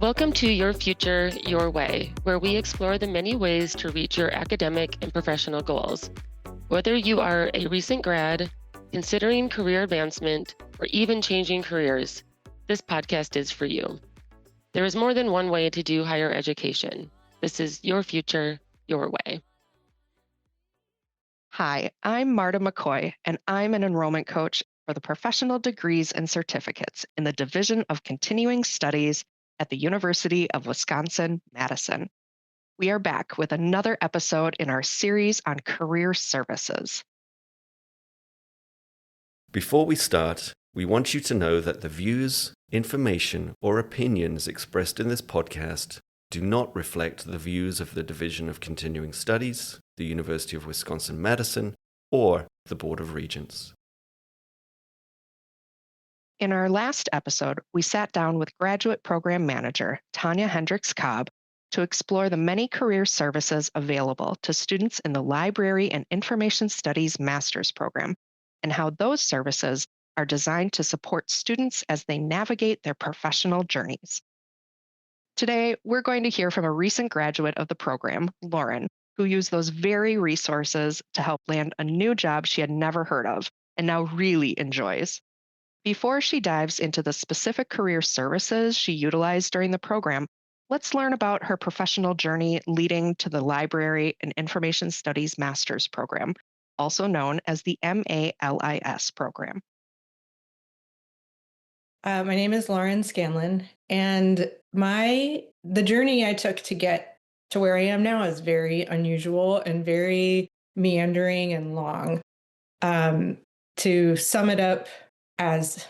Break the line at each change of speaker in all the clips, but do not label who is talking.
Welcome to Your Future, Your Way, where we explore the many ways to reach your academic and professional goals. Whether you are a recent grad, considering career advancement, or even changing careers, this podcast is for you. There is more than one way to do higher education. This is Your Future, Your Way.
Hi, I'm Marta McCoy, and I'm an enrollment coach for the Professional Degrees and Certificates in the Division of Continuing Studies at the University of Wisconsin-Madison. We are back with another episode in our series on career services.
Before we start, we want you to know that the views, information, or opinions expressed in this podcast do not reflect the views of the Division of Continuing Studies, the University of Wisconsin-Madison, or the Board of Regents.
In our last episode, we sat down with Graduate Program Manager Tanya Hendricks-Cobb to explore the many career services available to students in the Library and Information Studies Master's Program and how those services are designed to support students as they navigate their professional journeys. Today, we're going to hear from a recent graduate of the program, Lauren, who used those very resources to help land a new job she had never heard of and now really enjoys. Before she dives into the specific career services she utilized during the program, let's learn about her professional journey leading to the Library and Information Studies Master's Program, also known as the MALIS program.
My name is Lauren Scanlon, and the journey I took to get to where I am now is very unusual and very meandering and long. To sum it up as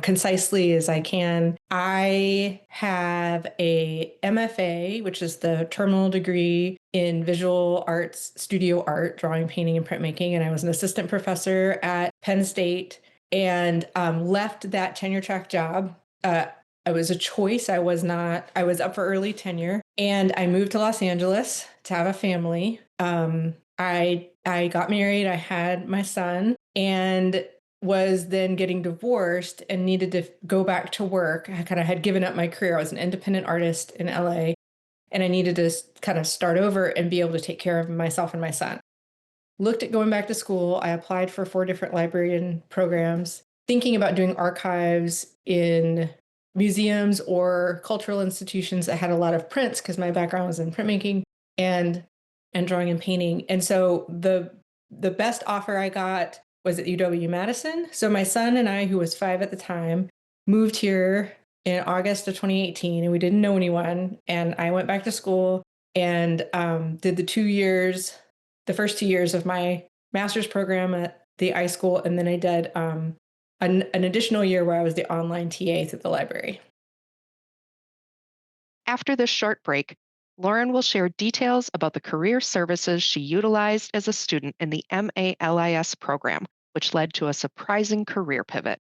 concisely as I can, I have a MFA, which is the terminal degree in visual arts, studio art, drawing, painting, and printmaking, and I was an assistant professor at Penn State. And left that tenure track job. It was a choice. I was up for early tenure, and I moved to Los Angeles to have a family. I got married. I had my son, and was then getting divorced and needed to go back to work. I kind of had given up my career. I was an independent artist in LA, and I needed to kind of start over and be able to take care of myself and my son. Looked at going back to school. I applied for 4 different librarian programs, thinking about doing archives in museums or cultural institutions that had a lot of prints because my background was in printmaking and drawing and painting. And so the best offer I got was at UW-Madison. So my son and I, who was 5 at the time, moved here in August of 2018, and we didn't know anyone. And I went back to school and did the first 2 years of my master's program at the iSchool, and then I did an additional year where I was the online TA through the library.
After this short break, Lauren will share details about the career services she utilized as a student in the MALIS program, which led to a surprising career pivot.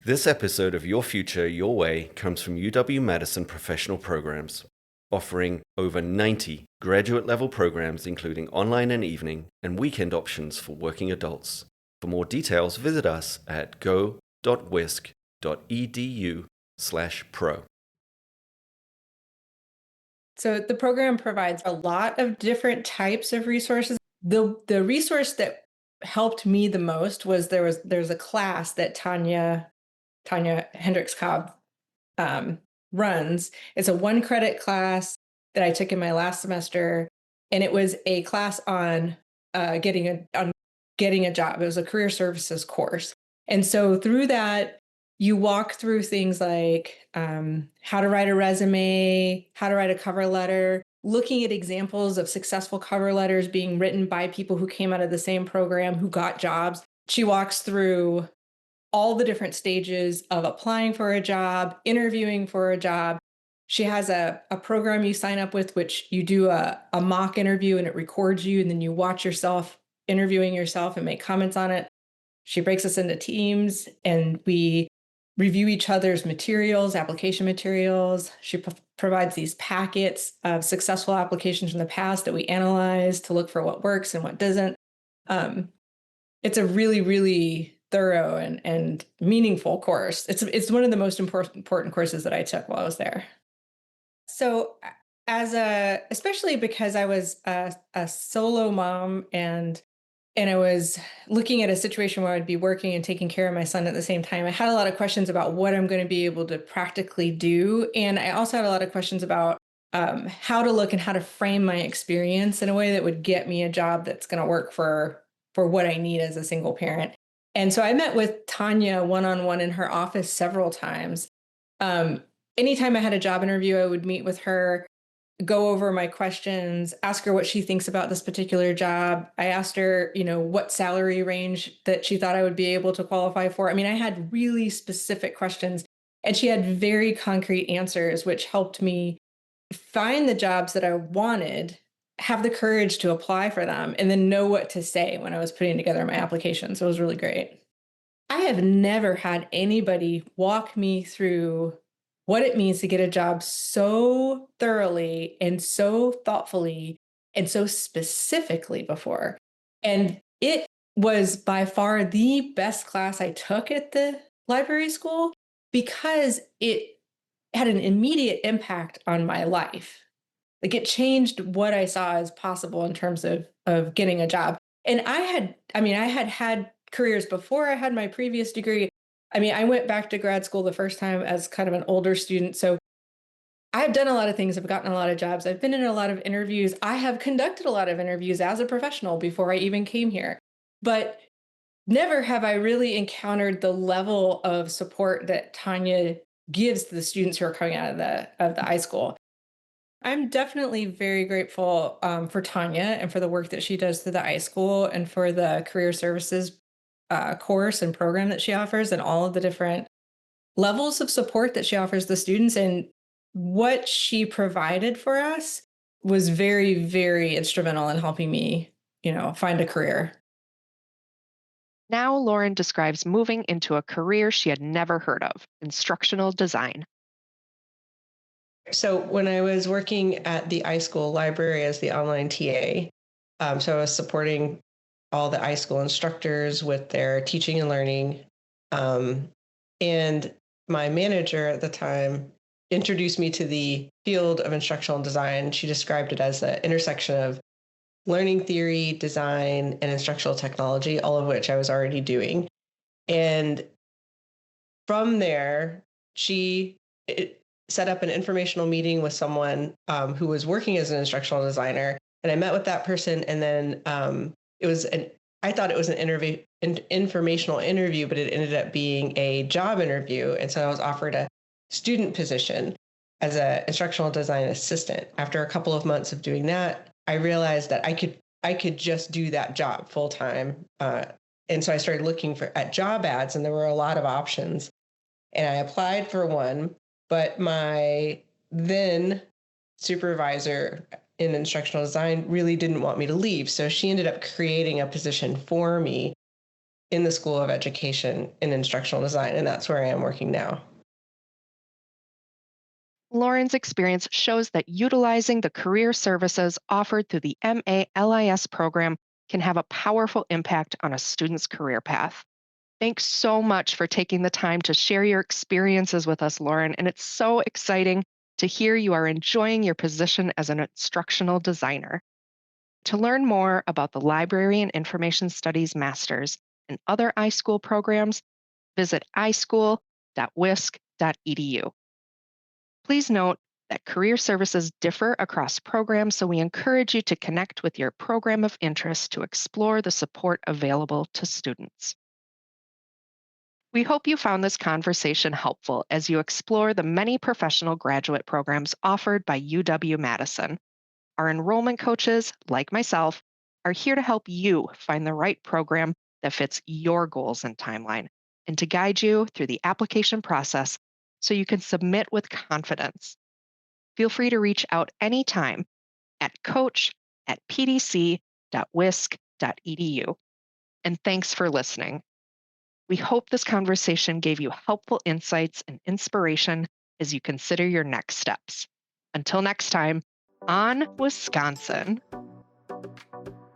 This episode of Your Future, Your Way comes from UW-Madison Professional Programs, offering over 90 graduate-level programs including online and evening and weekend options for working adults. For more details, visit us at go.wisc.edu/pro.
So the program provides a lot of different types of resources. The resource that helped me the most was there's a class that Tanya Hendricks-Cobb runs. It's a 1-credit class that I took in my last semester, and it was a class on getting a job. It was a career services course. And so through that, you walk through things like how to write a resume, how to write a cover letter, looking at examples of successful cover letters being written by people who came out of the same program, who got jobs. She walks through all the different stages of applying for a job, interviewing for a job. She has a program you sign up with, which you do a mock interview and it records you, and then you watch yourself interviewing yourself and make comments on it. She breaks us into teams, and we review each other's materials, application materials. She provides these packets of successful applications from the past that we analyze to look for what works and what doesn't. Um, it's a really, really thorough and meaningful course. It's one of the most important courses that I took while I was there. So especially because I was a solo mom and I was looking at a situation where I'd be working and taking care of my son at the same time. I had a lot of questions about what I'm going to be able to practically do. And I also had a lot of questions about how to look and how to frame my experience in a way that would get me a job that's going to work for what I need as a single parent. And so I met with Tanya one-on-one in her office several times. Um, Anytime I had a job interview, I would meet with her, go over my questions, ask her what she thinks about this particular job. I asked her, what salary range that she thought I would be able to qualify for. I mean, I had really specific questions and she had very concrete answers, which helped me find the jobs that I wanted, have the courage to apply for them, and then know what to say when I was putting together my application. So it was really great. I have never had anybody walk me through what it means to get a job so thoroughly and so thoughtfully and so specifically before. And it was by far the best class I took at the library school because it had an immediate impact on my life. Like it changed what I saw as possible in terms of getting a job. And I had had careers before I had my previous degree. I mean, I went back to grad school the first time as kind of an older student. So I've done a lot of things. I've gotten a lot of jobs. I've been in a lot of interviews. I have conducted a lot of interviews as a professional before I even came here. But never have I really encountered the level of support that Tanya gives to the students who are coming out of the high school. I'm definitely very grateful for Tanya and for the work that she does through the iSchool and for the career services course and program that she offers and all of the different levels of support that she offers the students. And what she provided for us was very, very instrumental in helping me, find a career.
Now, Lauren describes moving into a career she had never heard of, instructional design.
So when I was working at the iSchool library as the online TA, so I was supporting all the iSchool instructors with their teaching and learning. And my manager at the time introduced me to the field of instructional design. She described it as the intersection of learning theory, design, and instructional technology, all of which I was already doing. And from there, she set up an informational meeting with someone who was working as an instructional designer. And I met with that person. And then I thought it was an informational interview, but it ended up being a job interview. And so I was offered a student position as an instructional design assistant. After a couple of months of doing that, I realized that I could just do that job full time. And so I started looking at job ads, and there were a lot of options. And I applied for one, but my then supervisor in instructional design really didn't want me to leave. So she ended up creating a position for me in the School of Education in instructional design. And that's where I am working now.
Lauren's experience shows that utilizing the career services offered through the MALIS program can have a powerful impact on a student's career path. Thanks so much for taking the time to share your experiences with us, Lauren. And it's so exciting to hear you are enjoying your position as an instructional designer. To learn more about the Library and Information Studies Masters and other iSchool programs, visit ischool.wisc.edu. Please note that career services differ across programs, so we encourage you to connect with your program of interest to explore the support available to students. We hope you found this conversation helpful as you explore the many professional graduate programs offered by UW-Madison. Our enrollment coaches, like myself, are here to help you find the right program that fits your goals and timeline, and to guide you through the application process so you can submit with confidence. Feel free to reach out anytime at coach@pdc.wisc.edu. And thanks for listening. We hope this conversation gave you helpful insights and inspiration as you consider your next steps. Until next time, on Wisconsin.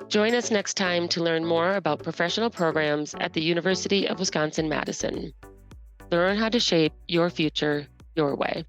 Join us next time to learn more about professional programs at the University of Wisconsin-Madison. Learn how to shape your future your way.